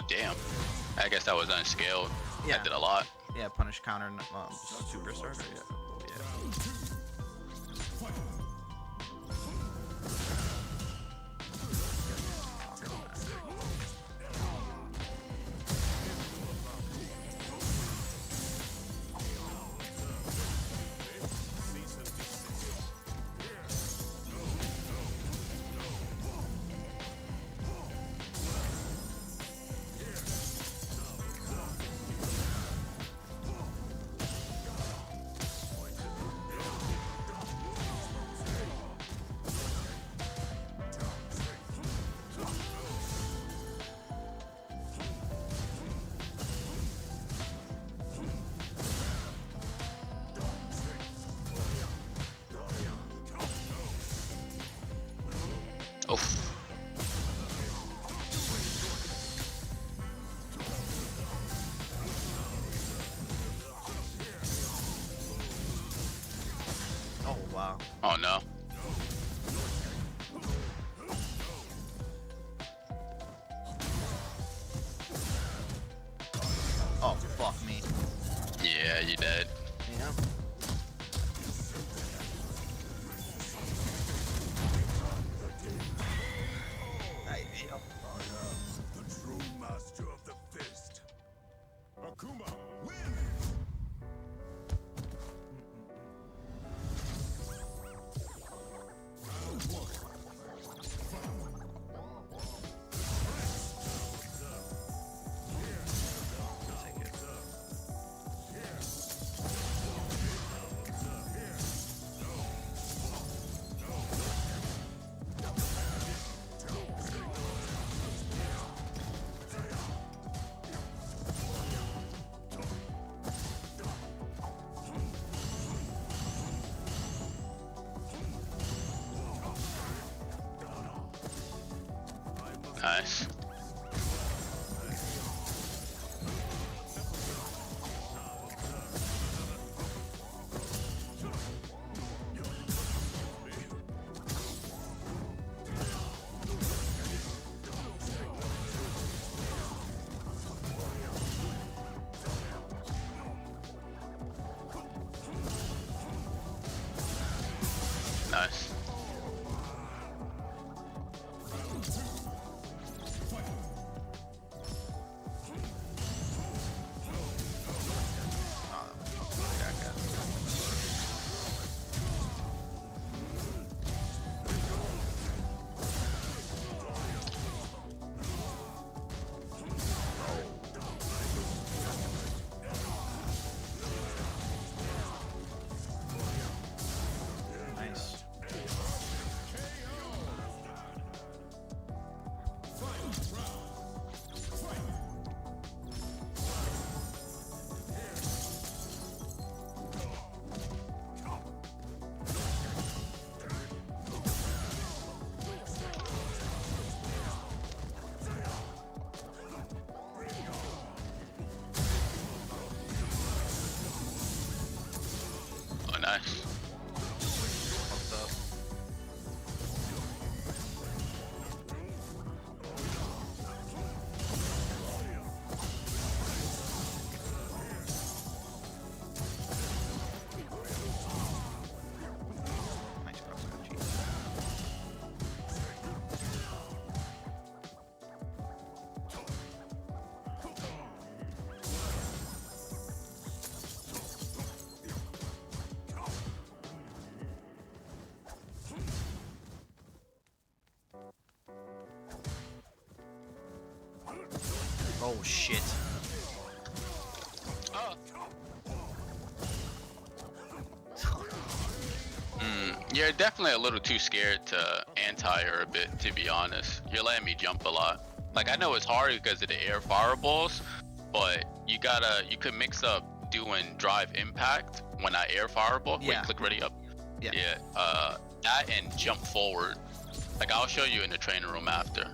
damn. I guess that was unscaled. Yeah. That did a lot. Yeah, punish counter, super starter. Yeah. Oh, yeah. Oof. Oh, wow. Oh no. Oh, fuck me. Yeah, you dead. Yeah. The true master of the fist. Akuma wins. Round one. Take it. Nice. Nice. Nice. Oh, nice. What's up? Nice cross country. Oh shit. Oh. You're definitely a little too scared to anti her a bit, to be honest. You're letting me jump a lot. Like, I know it's hard because of the air fireballs, but you could mix up doing drive impact when I air fireball. Yeah. Wait, click ready up. Yeah. Yeah. That and jump forward. Like, I'll show you in the training room after.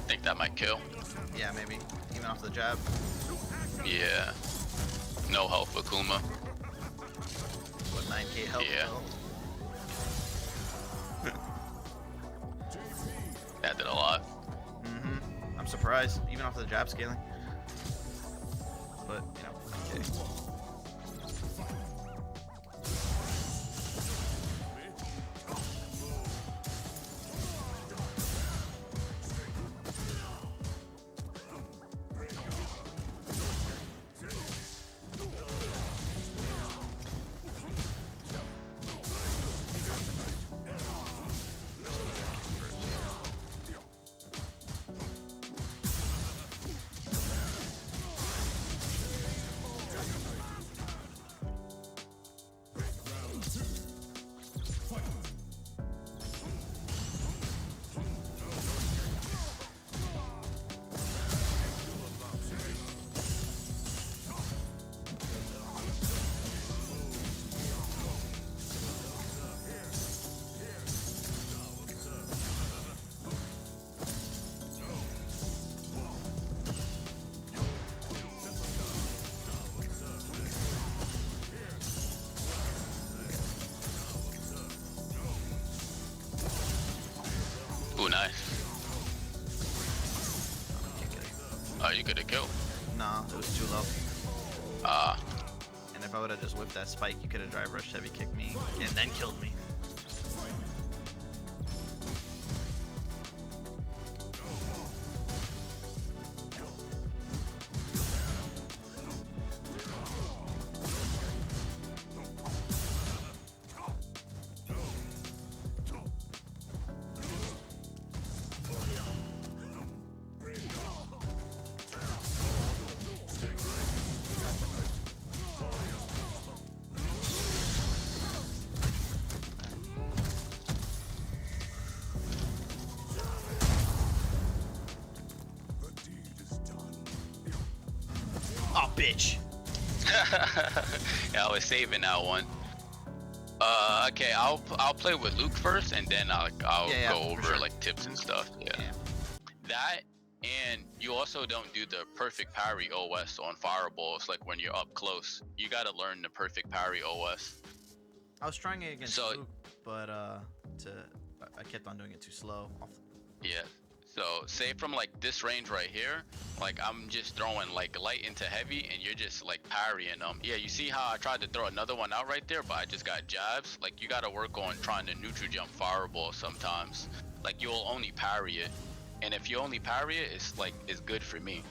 think that might kill. Yeah, maybe. Even off the jab. Yeah. No health Akuma. What, 9k health? Yeah. That did a lot. I'm surprised, even off the jab scaling. But, you know, okay. Ooh, nice. Oh, you could have killed. No, it was too low. Ah. And if I would have just whipped that spike, you could have drive rushed, heavy kicked me, and then killed me. Oh, bitch. Yeah, I was saving that one. Okay, I'll play with Luke first, and then I'll Yeah, go for over sure. like tips and stuff. Yeah. That, and you also don't do the perfect parry OS on fireballs like when you're up close. You gotta learn the perfect parry OS. I was trying it against So- Luke, but I kept on doing it too slow. Yeah. So say from like this range right here, like I'm just throwing like light into heavy, and you're just like parrying them. Yeah, you see how I tried to throw another one out right there, but I just got jabs. Like you gotta work on trying to neutral jump fireball sometimes. Like you'll only parry it, and if you only parry it, it's good for me,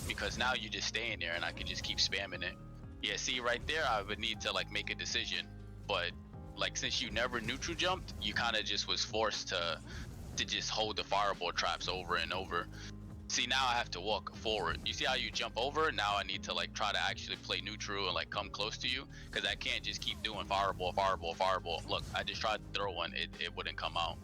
because now you're just staying there, and I can just keep spamming it. Yeah, see right there, I would need to like make a decision, but like since you never neutral jumped, you kind of just was forced to just hold the fireball traps over and over. See, now I have to walk forward. You see how you jump over? Now I need to like try to actually play neutral and like come close to you, because I can't just keep doing fireball, fireball, fireball. Look, I just tried to throw one, it wouldn't come out.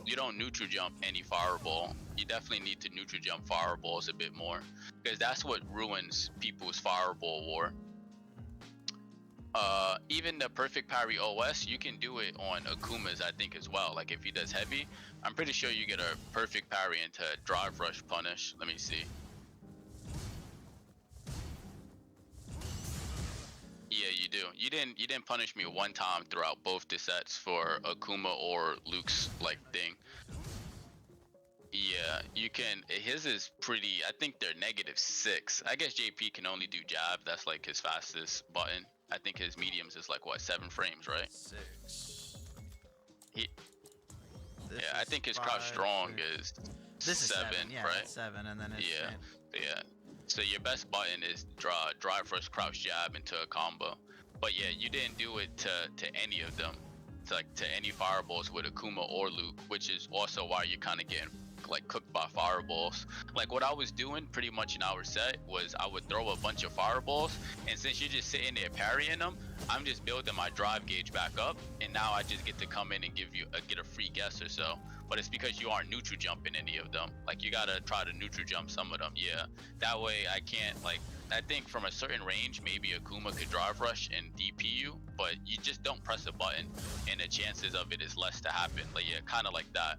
You don't neutral jump any fireball. You definitely need to neutral jump fireballs a bit more, because that's what ruins people's fireball war. Even the perfect parry OS, you can do it on Akuma's, I think, as well. Like if he does heavy, I'm pretty sure you get a perfect parry into drive rush punish. Let me see. Yeah, you do. You didn't punish me one time throughout both the sets for Akuma or Luke's like thing. Yeah, you can. His is pretty. I think they're -6. I guess JP can only do jab. That's like his fastest button. I think his mediums is like what, 7 frames, right? 6. He, This yeah, I is think his 5, crouch strong 6. is This is 7, yeah, right? that's 7, and then it's Yeah, yeah. So your best button is drive first crouch jab into a combo. But yeah, you didn't do it to any of them. It's like to any fireballs with Akuma or Luke, which is also why you're kind of getting like cooked by fireballs. Like what I was doing pretty much in our set was I would throw a bunch of fireballs, and since you're just sitting there parrying them, I'm just building my drive gauge back up, and now I just get to come in and get a free guess or so. But it's because you aren't neutral jumping any of them. Like you gotta try to neutral jump some of them. Yeah, that way I can't like. I think from a certain range, maybe Akuma could drive rush and DP you, but you just don't press a button, and the chances of it is less to happen. Like yeah, kind of like that.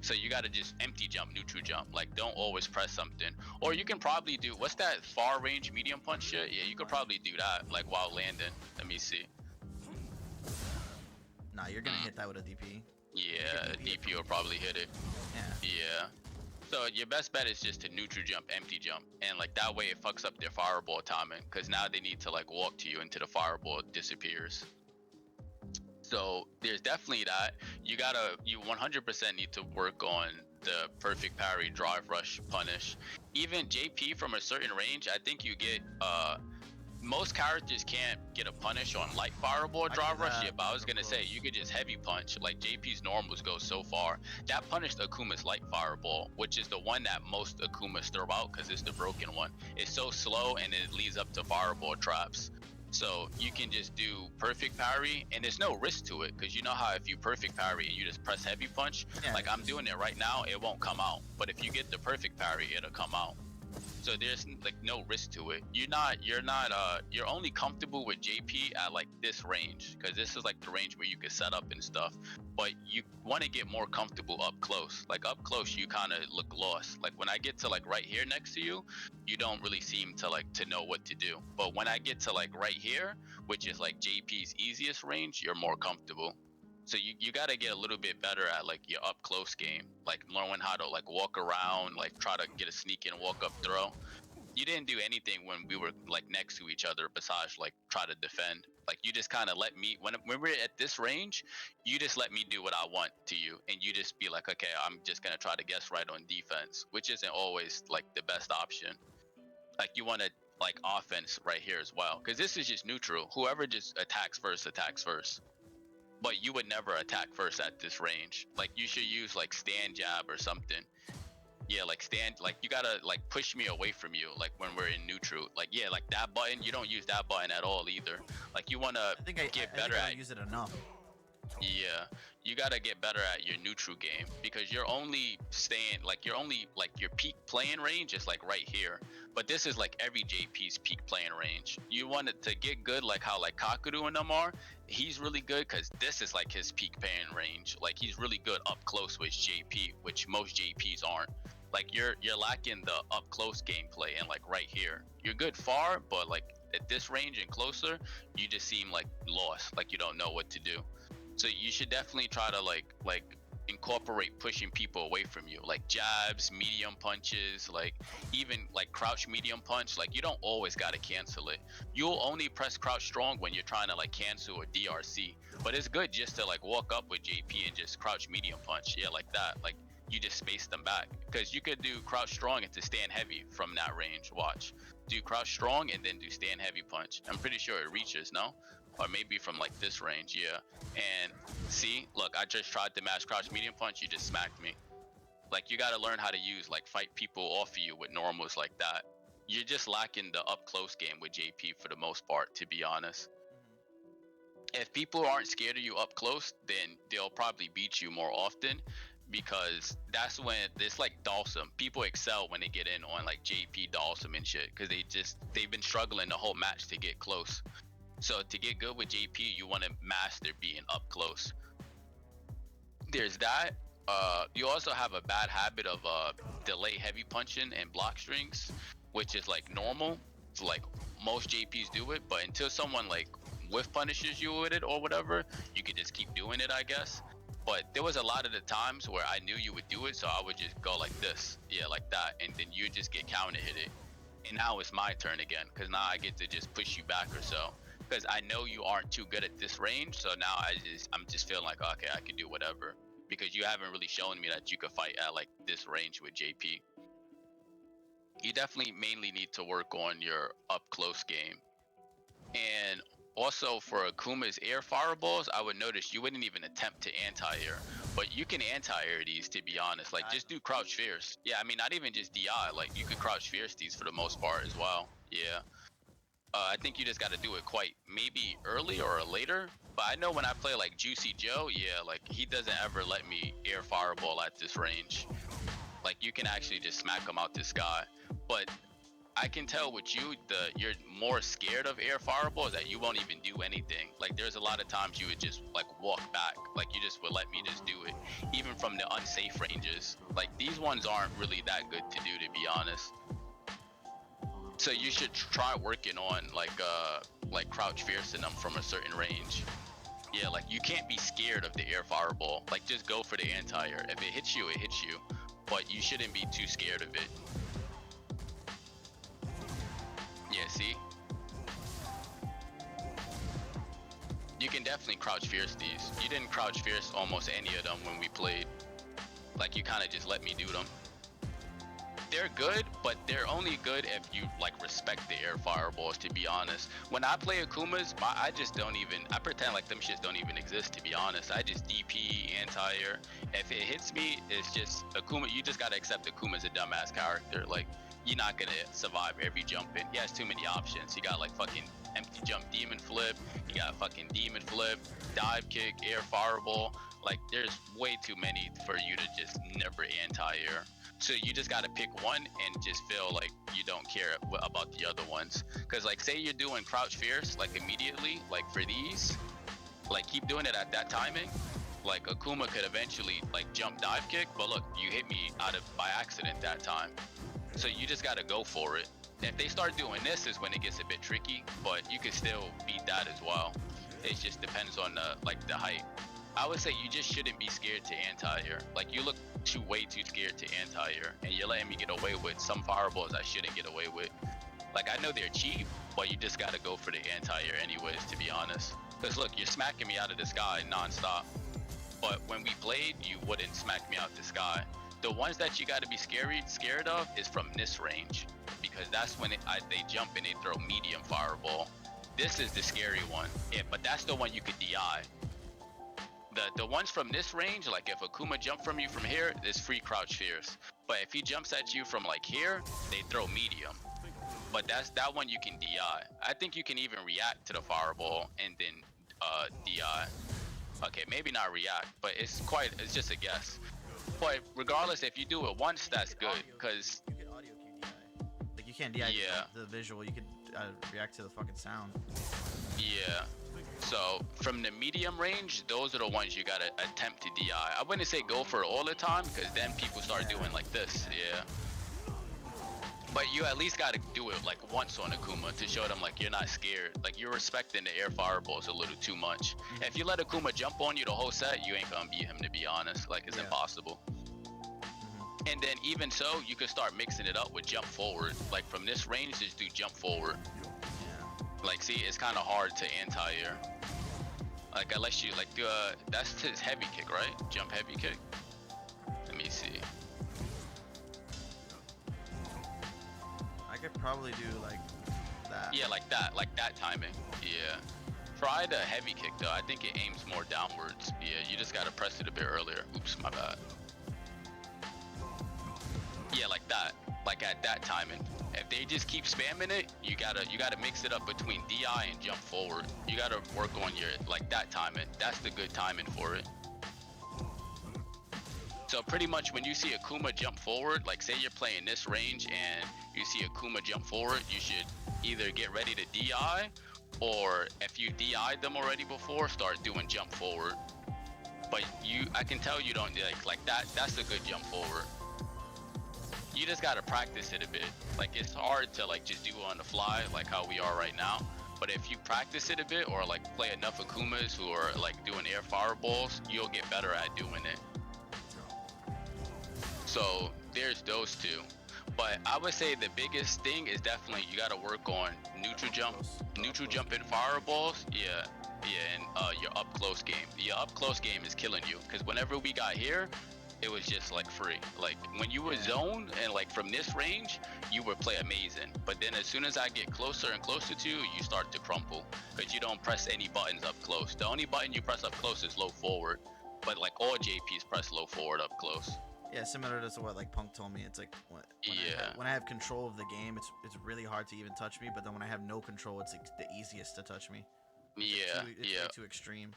So you gotta just empty jump, neutral jump. Like don't always press something. Or you can probably do, what's that far range medium punch shit? Yeah, you could probably do that like while landing. Let me see. Nah, you're gonna hit that with a DP. Yeah, DP will probably hit it. Yeah. Yeah. So your best bet is just to neutral jump, empty jump, and like that way it fucks up their fireball timing, because now they need to like walk to you until the fireball disappears. So there's definitely that. You 100% need to work on the perfect parry, drive, rush, punish. Even JP from a certain range, I think you get most characters can't get a punish on light fireball drive rush. Yeah, but I was gonna say you could just heavy punch. Like JP's normals go so far. That punished Akuma's light fireball, which is the one that most Akumas throw out because it's the broken one. It's so slow and it leads up to fireball traps. So you can just do perfect parry and there's no risk to it, because you know how if you perfect parry and you just press heavy punch, like I'm doing it right now, it won't come out. But if you get the perfect parry, it'll come out. So there's like no risk to it. You're only comfortable with JP at like this range, because this is like the range where you can set up and stuff. But you want to get more comfortable up close. Like up close, you kind of look lost. Like when I get to like right here next to you, you don't really seem to like to know what to do. But when I get to like right here, which is like JP's easiest range, you're more comfortable. So you got to get a little bit better at like your up close game, like learning how to like walk around, like try to get a sneak and walk up throw. You didn't do anything when we were like next to each other besides like try to defend. Like you just kind of let me, when we're at this range, you just let me do what I want to you, and you just be like, okay, I'm just gonna try to guess right on defense, which isn't always like the best option. Like you want to like offense right here as well, because this is just neutral. Whoever just attacks first attacks first. But you would never attack first at this range. Like you should use like stand jab or something. Yeah, like stand, like you gotta like push me away from you, like when we're in neutral. Like yeah, like that button, you don't use that button at all either. Like you wanna get better at. I use it enough. Yeah, you gotta get better at your neutral game, because you're only staying like your peak playing range is like right here. But this is like every JP's peak playing range. You want it to get good, like how like Kakadu and them are. He's really good because this is like his peak playing range. Like he's really good up close with JP, which most JPs aren't. Like you're lacking the up close gameplay, and like right here, you're good far, but like at this range and closer, you just seem like lost, like you don't know what to do. So you should definitely try to like incorporate pushing people away from you, like jabs, medium punches, like even like crouch medium punch. Like you don't always gotta cancel it. You'll only press crouch strong when you're trying to like cancel a DRC. But it's good just to like walk up with JP and just crouch medium punch. Yeah, like that. Like you just space them back, because you could do crouch strong and to stand heavy from that range. Watch, do crouch strong and then do stand heavy punch. I'm pretty sure it reaches, no? Or maybe from like this range, yeah. And see, look, I just tried to mash crouch medium punch, you just smacked me. Like you gotta learn how to use, like fight people off of you with normals like that. You're just lacking the up close game with JP for the most part, to be honest. If people aren't scared of you up close, then they'll probably beat you more often, because that's when it's like Dalsum. People excel when they get in on like JP Dalsum and shit, because they've been struggling the whole match to get close. So to get good with JP, you want to master being up close. There's that. You also have a bad habit of delay heavy punching and block strings, which is like normal. It's like most JPs do it, but until someone like whiff punishes you with it or whatever, you could just keep doing it, I guess. But there was a lot of the times where I knew you would do it, so I would just go like this, yeah, like that, and then you just get counter hit it. And now it's my turn again, because now I get to just push you back or so. Because I know you aren't too good at this range, so now I'm just feeling like, okay, I can do whatever, because you haven't really shown me that you could fight at like this range with JP. You definitely mainly need to work on your up close game. And also for Akuma's air fireballs, I would notice you wouldn't even attempt to anti-air, but you can anti-air these, to be honest. Like just do crouch fierce. Yeah, I mean, not even just DI, like you could crouch fierce these for the most part as well. Yeah. I think you just got to do it quite maybe early or later. But I know when I play like Juicy Joe, yeah, like he doesn't ever let me air fireball at this range. Like you can actually just smack him out the sky. But I can tell with you, you're more scared of air fireballs that you won't even do anything. Like there's a lot of times you would just like walk back, like you just would let me just do it, even from the unsafe ranges. Like these ones aren't really that good to do, to be honest. So you should try working on like crouch fiercing them from a certain range. Yeah, like you can't be scared of the air fireball. Like just go for the anti-air. If it hits you, it hits you, but you shouldn't be too scared of it. Yeah, see? You can definitely crouch fierce these. You didn't crouch fierce almost any of them when we played. Like you kind of just let me do them. They're good, but they're only good if you like respect the air fireballs, to be honest. When I play Akumas, I just don't even, I pretend like them shits don't even exist, to be honest. I just DP, anti-air. If it hits me, it's just Akuma. You just gotta accept Akuma's a dumbass character. Like, you're not gonna survive every jump in. He has too many options. You got like fucking empty jump demon flip. You got fucking demon flip, dive kick, air fireball. Like, there's way too many for you to just never anti-air. So you just gotta pick one and just feel like you don't care about the other ones. Cause like say you're doing crouch fierce like immediately, like for these, like keep doing it at that timing. Like Akuma could eventually like jump dive kick, but look, you hit me out of by accident that time. So you just gotta go for it. If they start doing this is when it gets a bit tricky, but you can still beat that as well. It just depends on the height. I would say you just shouldn't be scared to anti-air. Like you look way too scared to anti-air, and you're letting me get away with some fireballs I shouldn't get away with. Like I know they're cheap, but you just gotta go for the anti-air anyways, to be honest. Cause look, you're smacking me out of the sky non-stop. But when we played, you wouldn't smack me out the sky. The ones that you gotta be scared of is from this range, because that's when they jump and they throw medium fireball. This is the scary one. Yeah, but that's the one you could DI. The ones from this range, like if Akuma jump from you from here, it's free crouch fierce. But if he jumps at you from like here, they throw medium. But that one you can DI. I think you can even react to the fireball and then DI. Okay, maybe not react, but it's just a guess. But regardless, if you do it once, that's good, because you can audio cue DI. Like you can't DI the visual. You can react to the fucking sound. Yeah. So from the medium range, those are the ones you gotta attempt to DI. I wouldn't say go for it all the time, because then people start doing like this. Yeah. But you at least gotta do it like once on Akuma to show them like you're not scared. Like you're respecting the air fireballs a little too much. If you let Akuma jump on you the whole set, you ain't gonna beat him, to be honest. Like it's impossible. And then even so, you can start mixing it up with jump forward. Like from this range, just do jump forward. Like see, it's kind of hard to anti-air. Like unless you like do that's his heavy kick, right? Jump heavy kick. Let me see. I could probably do like that. Yeah, like that timing. Yeah. Try the heavy kick though. I think it aims more downwards. Yeah, you just gotta press it a bit earlier. Oops, my bad. Yeah, like that. Like at that timing. If they just keep spamming it, you gotta mix it up between DI and jump forward. You gotta work on your like that timing. That's the good timing for it. So pretty much when you see Akuma jump forward, like say you're playing this range and you see Akuma jump forward, you should either get ready to DI, or if you DI'd them already before, start doing jump forward. But I can tell you don't like that. That's a good jump forward. You just gotta practice it a bit. Like it's hard to like just do it on the fly, like how we are right now. But if you practice it a bit, or like play enough Akumas who are like doing air fireballs, you'll get better at doing it. So there's those two. But I would say the biggest thing is definitely you gotta work on neutral jump in fireballs. Yeah, and your up close game. Your up close game is killing you, because whenever we got here, it was just like free. Like when you were zoned and like from this range, you would play amazing. But then as soon as I get closer and closer to you, you start to crumple, because you don't press any buttons up close. The only button you press up close is low forward, but like all JPs press low forward up close. Yeah, similar to what like Punk told me. It's like when I have control of the game, it's really hard to even touch me. But then when I have no control, it's like the easiest to touch me. It's too extreme.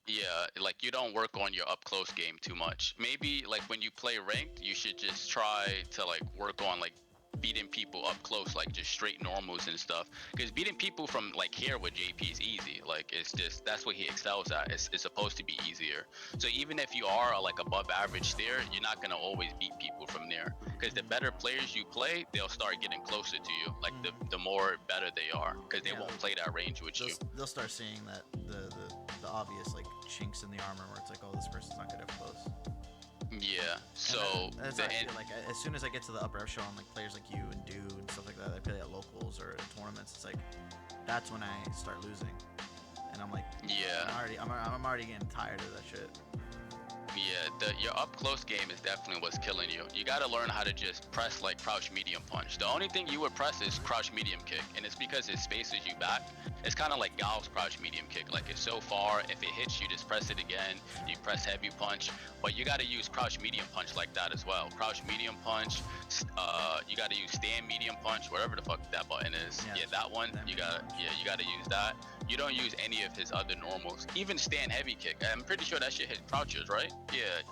Yeah, like you don't work on your up close game too much. Maybe like when you play ranked, you should just try to like work on like beating people up close, like just straight normals and stuff. Because beating people from like here with JP is easy. Like it's just that's what he excels at. It's supposed to be easier. So even if you are like above average there, you're not gonna always beat people from there. Because the better players you play, they'll start getting closer to you. Like the more better they are, because they won't play that range with you. They'll start seeing that the obvious like chinks in the armor where it's like, oh, this person's not good up close. Yeah. So like as soon as I get to the upper echelon, like players like you and Dude and stuff like that, I play at locals or in tournaments. It's like that's when I start losing, and I'm like, yeah, I'm already getting tired of that shit. Yeah, your up close game is definitely what's killing you. You got to learn how to just press like crouch medium punch. The only thing you would press is crouch medium kick, and it's because it spaces you back. It's kind of like Gal's crouch medium kick. Like it's so far, if it hits you, just press it again. You press heavy punch, but you got to use crouch medium punch like that as well. Crouch medium punch. You got to use stand medium punch, whatever the fuck that button is. Yeah, that one. You got to use that. You don't use any of his other normals. Even stand heavy kick. I'm pretty sure that shit hit crouches, right?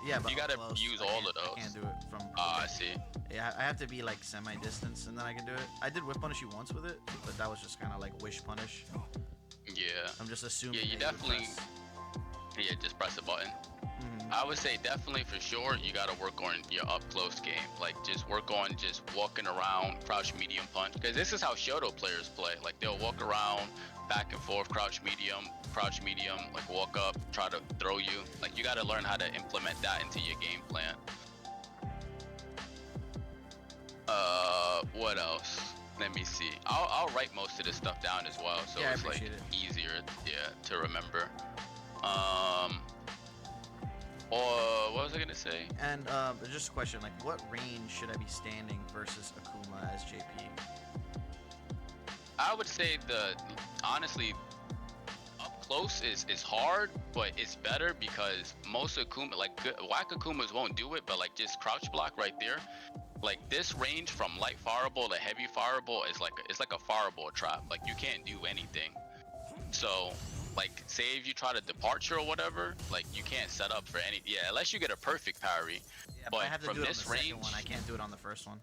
Yeah, but you gotta use all of those. I can't do it from. I see. Yeah, I have to be like semi-distance, and then I can do it. I did whip punish you once with it, but that was just kind of like wish punish. Yeah. I'm just assuming. Yeah, you definitely. Yeah, just press the button. I would say definitely for sure you gotta work on your up close game. Like just work on just walking around, crouch medium punch. Because this is how Shoto players play. Like they'll walk around, back and forth, crouch medium, like walk up, try to throw you. Like you gotta learn how to implement that into your game plan. What else? Let me see. I'll write most of this stuff down as well, so it's like easier, to remember. Or what was I gonna say? And just a question, like what range should I be standing versus Akuma as JP? I would say honestly, up close is hard, but it's better because most Akuma, like whack Akumas won't do it, but like just crouch block right there. Like this range from light fireball to heavy fireball is like a fireball trap. Like you can't do anything. So like say if you try to departure or whatever, like you can't set up for any, unless you get a perfect parry. Yeah, but I have to from do it this on the range, second one. I can't do it on the first one.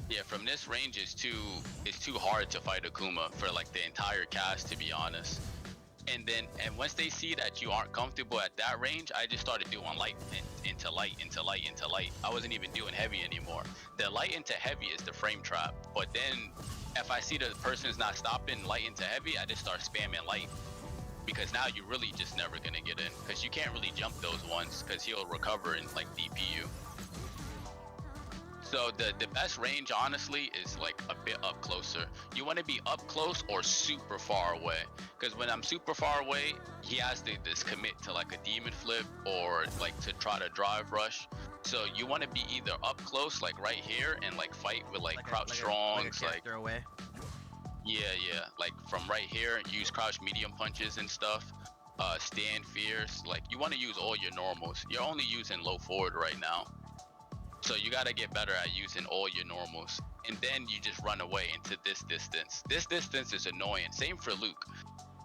Yeah, from this range it's too hard to fight Akuma for like the entire cast, to be honest. And once they see that you aren't comfortable at that range, I just started doing light into light. I wasn't even doing heavy anymore. The light into heavy is the frame trap, but then if I see the person's not stopping light into heavy, I just start spamming light, because now you're really just never gonna get in, because you can't really jump those ones because he'll recover and like DP you. So the best range honestly is like a bit up closer. You want to be up close or super far away, because when I'm super far away, he has to just commit to like a demon flip or like to try to drive rush. So you want to be either up close like right here and like fight with like crouch strongs, like away. Yeah, like from right here, use crouch medium punches and stuff. Stand fierce, like you want to use all your normals. You're only using low forward right now. So you got to get better at using all your normals. And then you just run away into this distance. This distance is annoying. Same for Luke.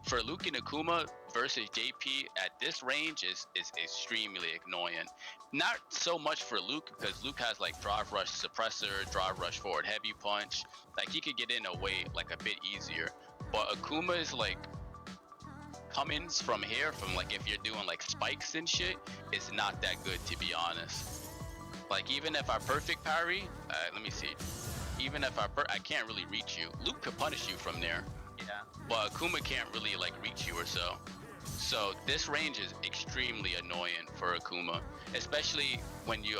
For Luke and Akuma versus JP at this range is extremely annoying. Not so much for Luke, because Luke has like drive rush suppressor, drive rush forward heavy punch. Like he could get in a way like a bit easier. But Akuma is like comings from here, from like if you're doing like spikes and shit, it's not that good, to be honest. Like even if I perfect parry, let me see. Even if I can't really reach you. Luke could punish you from there. Yeah. But Akuma can't really like reach you or so. So this range is extremely annoying for Akuma, especially when you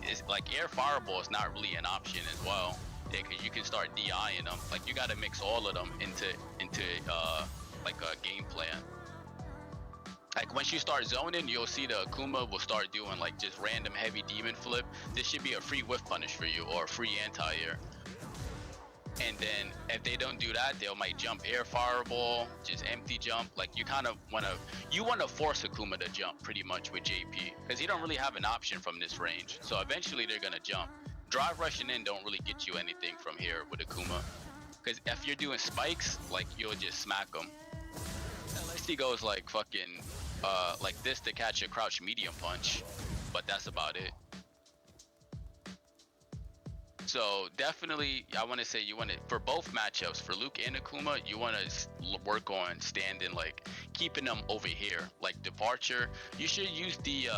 is like air fireball is not really an option as well. Yeah, because you can start DIing them. Like you got to mix all of them into like a game plan. Like once you start zoning, you'll see the Akuma will start doing like just random heavy demon flip. This should be a free whiff punish for you, or a free anti-air. And then if they don't do that, they might jump air fireball, just empty jump. Like you kind of want to force Akuma to jump pretty much with JP, because he don't really have an option from this range. So eventually they're gonna jump. Drive rushing in don't really get you anything from here with Akuma, because if you're doing spikes, like you'll just smack them. Unless he goes like fucking like this to catch a crouch medium punch, but that's about it. So definitely, I want to say you want to, for both matchups, for Luke and Akuma, you want to work on standing, like keeping them over here, like departure. You should use the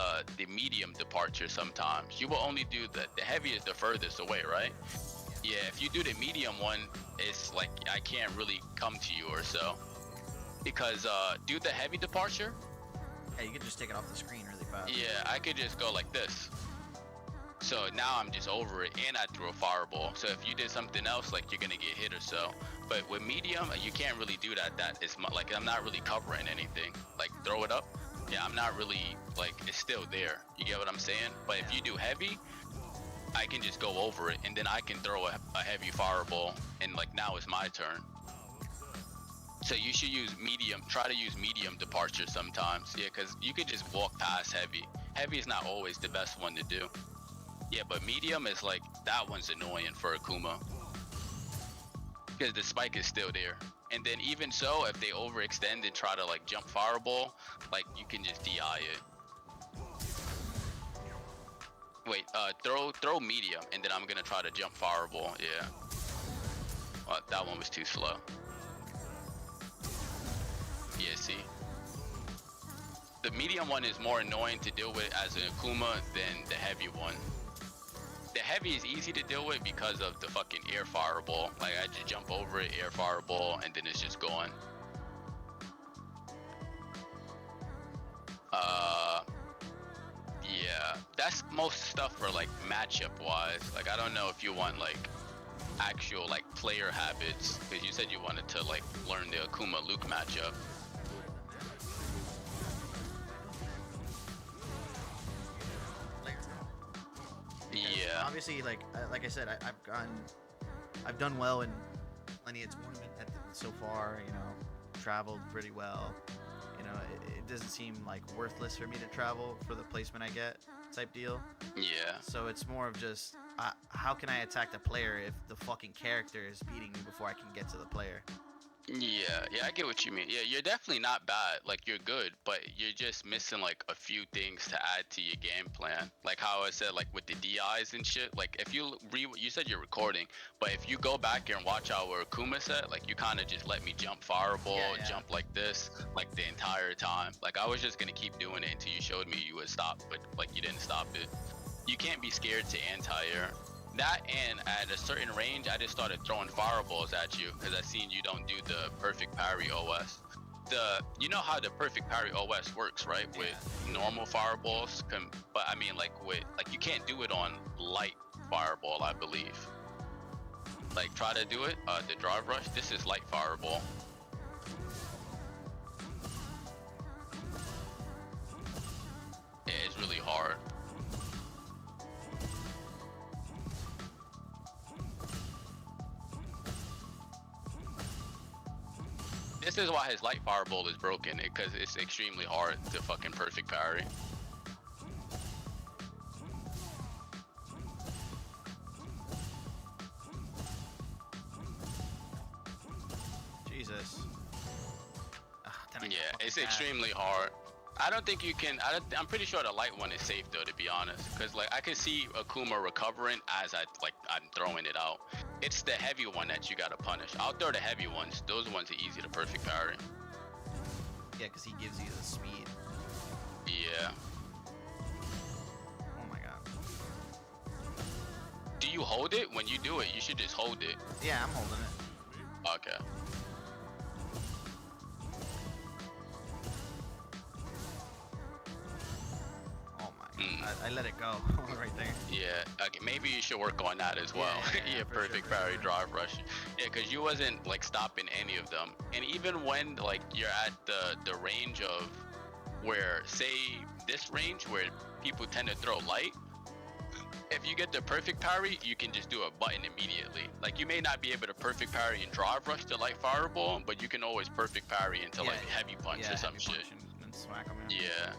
medium departure sometimes. You will only do the heavy is the furthest away, right? Yeah, if you do the medium one, it's like I can't really come to you or so. Because do the heavy departure. Yeah, you can just take it off the screen really fast. Yeah, I could just go like this. So now I'm just over it, and I threw a fireball. So if you did something else, like you're gonna get hit or so. But with medium, you can't really do that. It's like I'm not really covering anything. Like throw it up. Yeah, I'm not really like it's still there. You get what I'm saying? But if you do heavy, I can just go over it, and then I can throw a heavy fireball, and like now it's my turn. So you should use medium. Try to use medium departure sometimes. Yeah, because you could just walk past heavy. Heavy is not always the best one to do. Yeah, but medium is like, that one's annoying for Akuma. Because the spike is still there. And then even so, if they overextend and try to like jump fireball, like you can just DI it. Wait, throw medium, and then I'm gonna try to jump fireball, yeah. Well, that one was too slow. Yeah, see? The medium one is more annoying to deal with as an Akuma than the heavy one. The heavy is easy to deal with because of the fucking air fireball. Like I just jump over it, air fireball, and then it's just gone. Yeah, that's most stuff for like matchup wise. Like I don't know if you want like actual like player habits, because you said you wanted to like learn the Akuma Luke matchup. Yeah. Obviously, like I said, I've done well in plenty of tournaments so far. You know, traveled pretty well. You know, it doesn't seem like worthless for me to travel for the placement I get, type deal. Yeah. So it's more of just how can I attack the player if the fucking character is beating me before I can get to the player? Yeah, I get what you mean. Yeah, you're definitely not bad. Like you're good, but you're just missing like a few things to add to your game plan. Like how I said, like with the DIs and shit. Like if you you said you're recording, but if you go back here and watch our Akuma set, like you kind of just let me jump fireball, jump like this, like the entire time. Like I was just gonna keep doing it until you showed me you would stop, but like you didn't stop it. You can't be scared to anti-air. That, and at a certain range, I just started throwing fireballs at you because I seen you don't do the perfect parry OS. You know how the perfect parry OS works, right? With normal fireballs, but I mean like you can't do it on light fireball, I believe. Like try to do it, the drive rush. This is light fireball. Yeah, it's really hard. This is why his light fireball is broken, because it's extremely hard to fucking perfect parry. Jesus. Yeah, it's extremely hard. I don't think you can. I'm pretty sure the light one is safe though, to be honest, because like I can see Akuma recovering as I'm throwing it out. It's the heavy one that you gotta punish. I'll throw the heavy ones. Those ones are easy to perfect parry. Yeah, because he gives you the speed. Yeah. Oh my god. Do you hold it? When you do it, you should just hold it. Yeah, I'm holding it. Okay. I let it go right there. Yeah, okay, maybe you should work on that as well. Yeah, perfect parry, drive rush. Yeah, because you wasn't like stopping any of them. And even when like you're at the range of where, say this range where people tend to throw light, if you get the perfect parry, you can just do a button immediately. Like you may not be able to perfect parry and drive rush the light fireball, but you can always perfect parry into like heavy punch or some shit. And smack them, yeah.